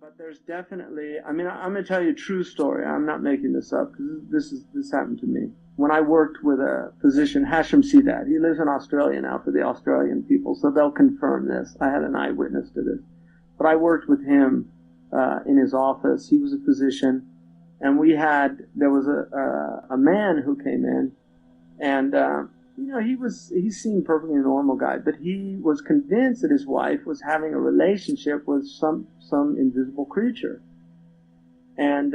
But there's definitely, I mean, I'm going to tell you a true story. I'm not making this up because this happened to me. When I worked with a physician, Hashim Sidat, he lives in Australia now for the Australian people, so they'll confirm this. I had an eyewitness to this. But I worked with him in his office. He was a physician, and there was a man who came in, and he seemed perfectly normal guy, but he was convinced that his wife was having a relationship with some invisible creature. And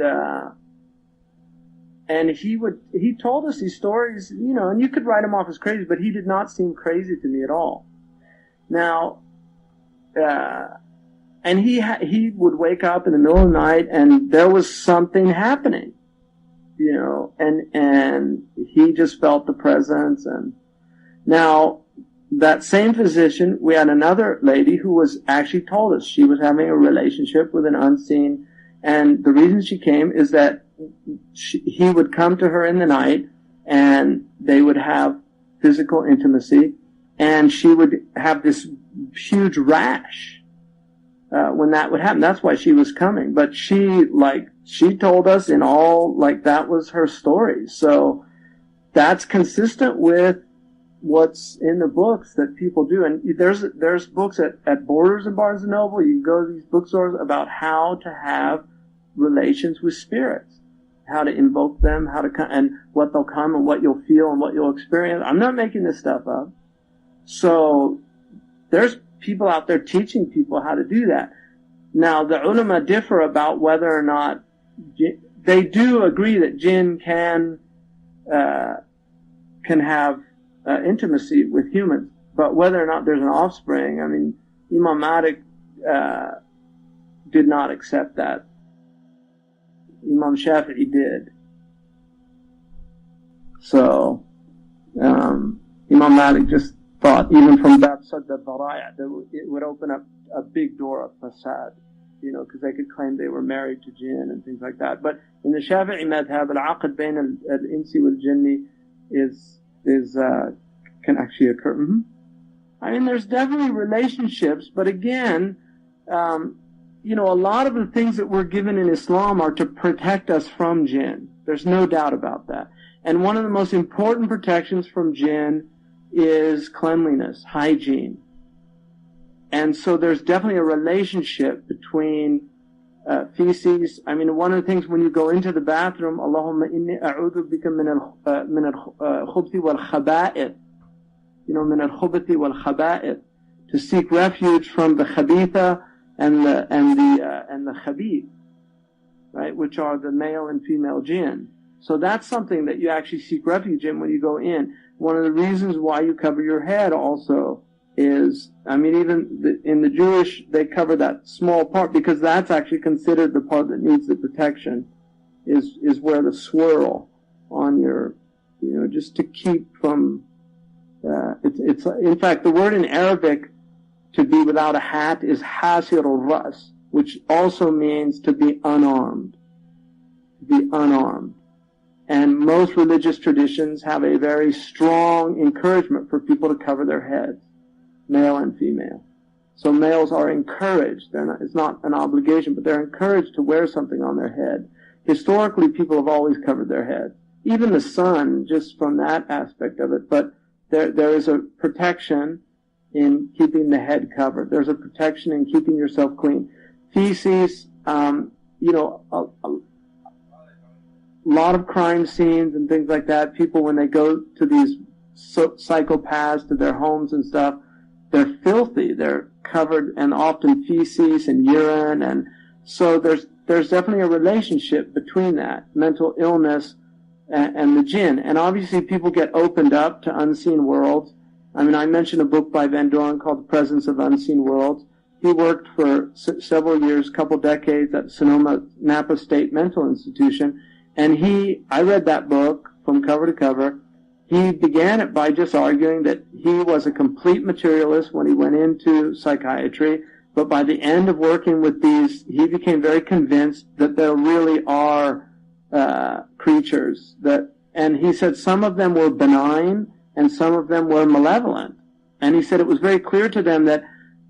he told us these stories, and you could write him off as crazy, but he did not seem crazy to me at all. Now, and he would wake up in the middle of the night and there was something happening. And he just felt the presence. And now, that same physician, we had another lady who was actually told us she was having a relationship with an unseen, and the reason she came is that he would come to her in the night, and they would have physical intimacy, and she would have this huge rash when that would happen. That's why she was coming. But she told us in all, that was her story. So that's consistent with what's in the books that people do. And there's books at Borders and Barnes & Noble. You can go to these bookstores about how to have relations with spirits, how to invoke them, and what they'll come and what you'll feel and what you'll experience. I'm not making this stuff up. So there's people out there teaching people how to do that. Now, the ulama differ about whether or not they do agree that jinn can have intimacy with humans, but whether or not there's an offspring, I mean, Imam Malik did not accept that. Imam Shafi'i did. So, Imam Malik just thought, even from Bab Sadd al-Baraya', that it would open up a big door of fasad, because they could claim they were married to jinn and things like that. But in the Shafi'i madhab, al-aqd bayn al-insi wal-jinni can actually occur. Mm-hmm. I mean, there's definitely relationships, but again, a lot of the things that we're given in Islam are to protect us from jinn. There's no doubt about that. And one of the most important protections from jinn is cleanliness, hygiene. And so there's definitely a relationship between feces. I mean, one of the things when you go into the bathroom, Allahumma inni a'udhu bika min al-khubthi wal-khaba'ith, min al-khubuthi wal-khaba'ith, to seek refuge from the khabitha and the khabith, right, which are the male and female jinn. So that's something that you actually seek refuge in when you go in. One of the reasons why you cover your head also is, I mean, even in the Jewish, they cover that small part because that's actually considered the part that needs the protection, is where the swirl on your, just to keep from, it's in fact, the word in Arabic to be without a hat is hasir al-ras, which also means to be unarmed. To be unarmed. And most religious traditions have a very strong encouragement for people to cover their heads, male and female. So males are encouraged. It's not an obligation, but they're encouraged to wear something on their head. Historically, people have always covered their heads. Even the sun, just from that aspect of it. But there is a protection in keeping the head covered. There's a protection in keeping yourself clean. Feces, a lot of crime scenes and things like that. People, when they go to these psychopaths to their homes and stuff, they're filthy. They're covered and often feces and urine, and so there's definitely a relationship between that mental illness and the jinn. And obviously, people get opened up to unseen worlds. I mean, I mentioned a book by Van Doren called The Presence of Unseen Worlds. He worked for several years, couple decades at Sonoma Napa State Mental Institution. And I read that book from cover to cover. He began it by just arguing that he was a complete materialist when he went into psychiatry. But by the end of working with these, he became very convinced that there really are creatures. And he said some of them were benign and some of them were malevolent. And he said it was very clear to them that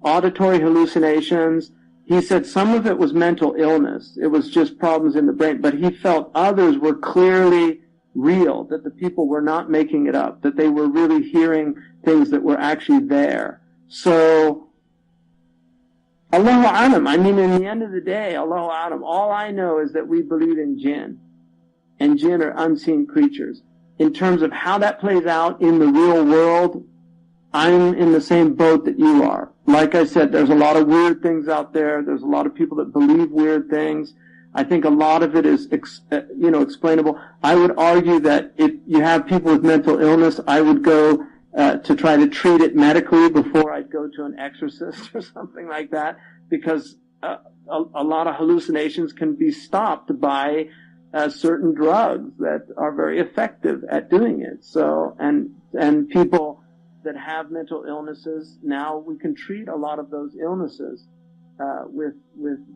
auditory hallucinations, he said some of it was mental illness. It was just problems in the brain, but he felt others were clearly real, that the people were not making it up, that they were really hearing things that were actually there. So, Allahu Alam, I mean, in the end of the day, Allahu Alam, all I know is that we believe in jinn. And jinn are unseen creatures. In terms of how that plays out in the real world, I'm in the same boat that you are. Like I said, there's a lot of weird things out there. There's a lot of people that believe weird things. I think a lot of it is, explainable. I would argue that if you have people with mental illness, I would go to try to treat it medically before I'd go to an exorcist or something like that, because a lot of hallucinations can be stopped by certain drugs that are very effective at doing it. So, and people that have mental illnesses, now we can treat a lot of those illnesses with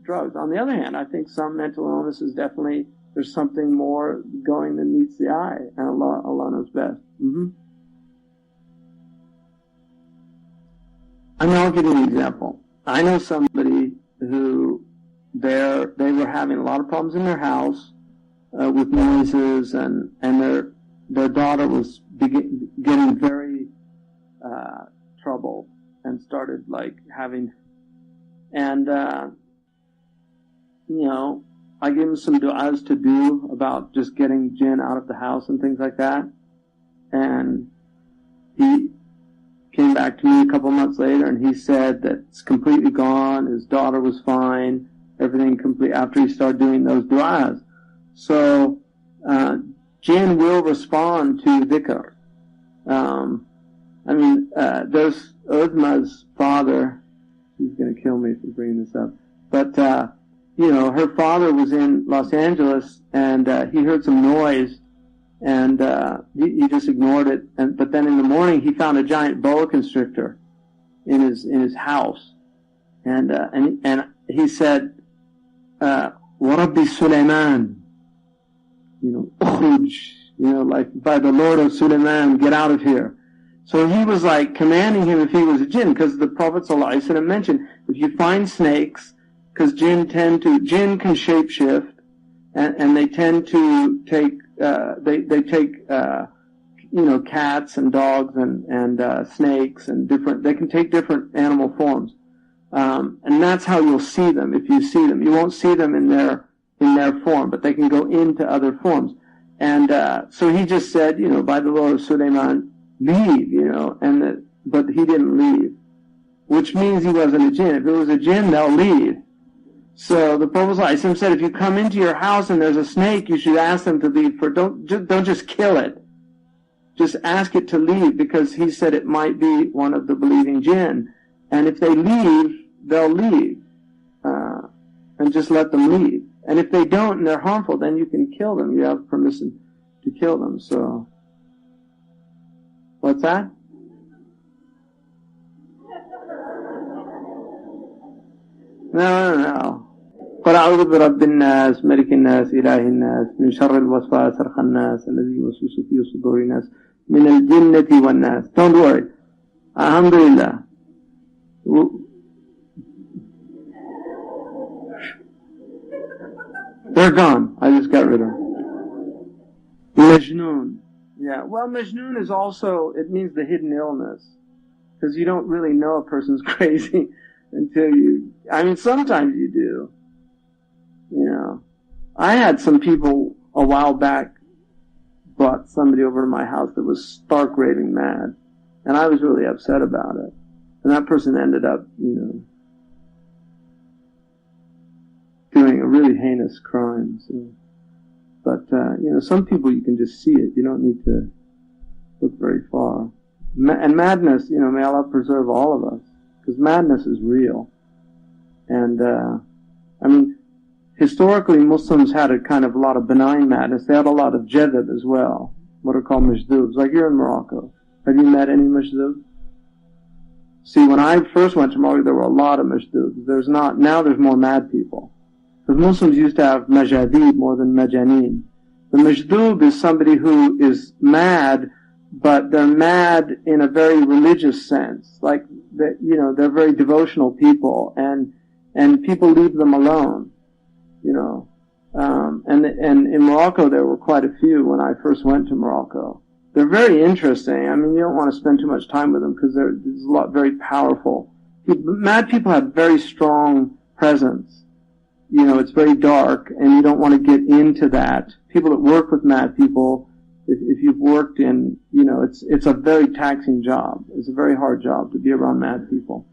drugs. On the other hand, I think some mental illnesses definitely, there's something more going than meets the eye, and Allah knows best. Mm-hmm. I mean, I'll give you an example. I know somebody who they were having a lot of problems in their house with noises, and their daughter was getting very troubled and started having, and I gave him some du'as to do about just getting jinn out of the house and things like that, and he came back to me a couple months later, and he said that it's completely gone. His daughter was fine, everything complete after he started doing those du'as. So jinn will respond to dhikr. There's Udma's father. He's going to kill me for bringing this up. But, her father was in Los Angeles, and he heard some noise, and he just ignored it. But then in the morning, he found a giant boa constrictor in his house, and he said, "Warabbi Sulaiman, ukhruj, by the Lord of Sulaiman, get out of here." So he was commanding him if he was a jinn, because the Prophet ﷺ mentioned, if you find snakes, because jinn can shapeshift, and they tend to take, they take, cats and dogs and snakes and they can take different animal forms. And that's how you'll see them, if you see them. You won't see them in their form, but they can go into other forms. And, so he just said, by the Lord of Sulaiman, leave, but he didn't leave, which means he wasn't a jinn. If it was a jinn, they'll leave. So the Prophet ﷺ said, if you come into your house and there's a snake, you should ask them to leave. Don't just kill it. Just ask it to leave, because he said it might be one of the believing jinn. And if they leave, they'll leave. And just let them leave. And if they don't and they're harmful, then you can kill them. You have permission to kill them. So, what's that? No. قل أعوذ برب الناس ملك الناس إله الناس من شر الوسواس الخناس الذي يوسوس في صدور الناس من الجنة والناس. Don't worry. Alhamdulillah. They're gone. I just got rid of them. Majnoon. Yeah. Well, Majnoon is also, it means the hidden illness. Because you don't really know a person's crazy until sometimes you do. I had some people a while back brought somebody over to my house that was stark raving mad. And I was really upset about it. And that person ended up, doing a really heinous crime. So. But, some people you can just see it. You don't need to look very far. And madness, may Allah preserve all of us. Because madness is real. And, historically Muslims had a kind of a lot of benign madness. They had a lot of jadab as well. What are called majdoubs. Like you're in Morocco. Have you met any majdoubs? See, when I first went to Morocco, there were a lot of majdoubs. Now there's more mad people. Because Muslims used to have majadib more than majaneen. The majdoub is somebody who is mad, but they're mad in a very religious sense. They're very devotional people, and and people leave them alone, you know. And in Morocco there were quite a few when I first went to Morocco. They're very interesting. I mean, you don't want to spend too much time with them because there's a lot very powerful. Mad people have very strong presence. You know, it's very dark, and you don't want to get into that. People that work with mad people, if you've worked in, you know, it's a very taxing job. It's a very hard job to be around mad people.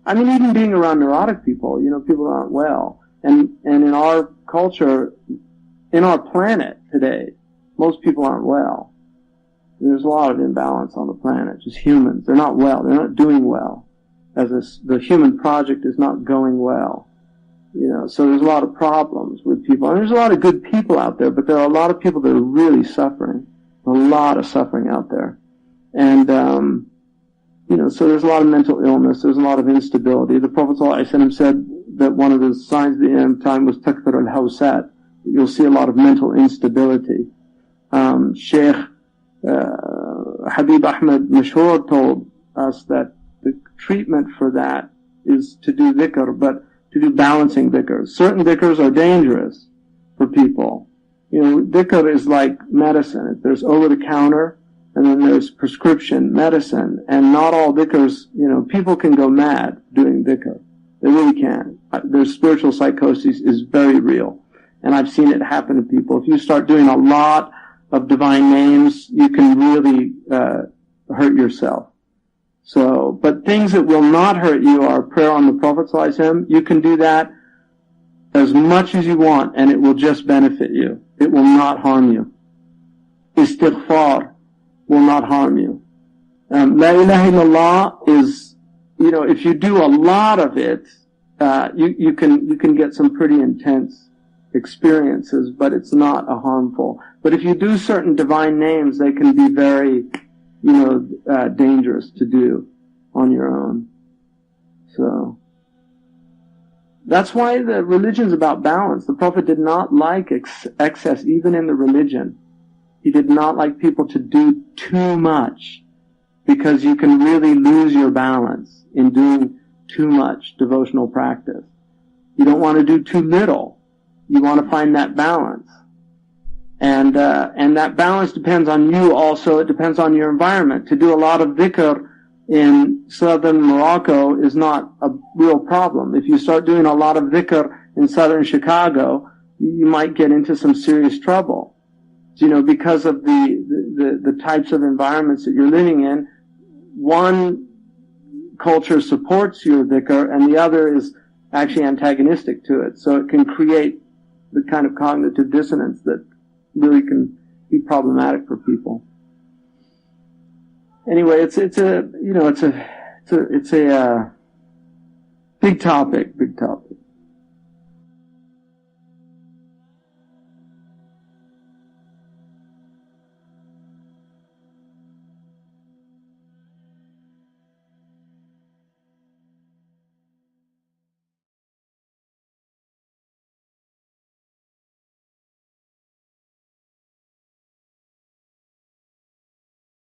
I mean, even being around neurotic people, you know, people that aren't well. And in our culture, in our planet today, most people aren't well. There's a lot of imbalance on the planet, just humans. They're not well. They're not doing well. The human project is not going well. You know, so there's a lot of problems with people. And there's a lot of good people out there, but there are a lot of people that are really suffering. A lot of suffering out there. And, you know, so there's a lot of mental illness. There's a lot of instability. The Prophet ﷺ said that one of the signs of the end time was takthir al-hawsat. You'll see a lot of mental instability. Sheikh Habib Ahmed Mashhoor told us that the treatment for that is to do dhikr, but to do balancing dhikrs. Certain dhikrs are dangerous for people. You know, dhikr is like medicine. There's over-the-counter, and then there's prescription medicine. And not all dhikrs, you know, people can go mad doing dhikr. They really can. Their spiritual psychosis is very real. And I've seen it happen to people. If you start doing a lot of divine names, you can really hurt yourself. So, but things that will not hurt you are prayer on the Prophet ﷺ. You can do that as much as you want, and it will just benefit you. It will not harm you. Istighfar will not harm you. La ilaha illallah is, you know, if you do a lot of it, you can get some pretty intense experiences, but it's not harmful. But if you do certain divine names, they can be very, you know, dangerous to do on your own. So, that's why the religion's about balance. The Prophet did not like excess, even in the religion. He did not like people to do too much, because you can really lose your balance in doing too much devotional practice. You don't want to do too little. You want to find that balance. And that balance depends on you also. It depends on your environment. To do a lot of dhikr in southern Morocco is not a real problem. If you start doing a lot of dhikr in southern Chicago, you might get into some serious trouble. You know, because of the types of environments that you're living in. One culture supports your dhikr and the other is actually antagonistic to it. So it can create the kind of cognitive dissonance that really can be problematic for people. Anyway, it's a big topic.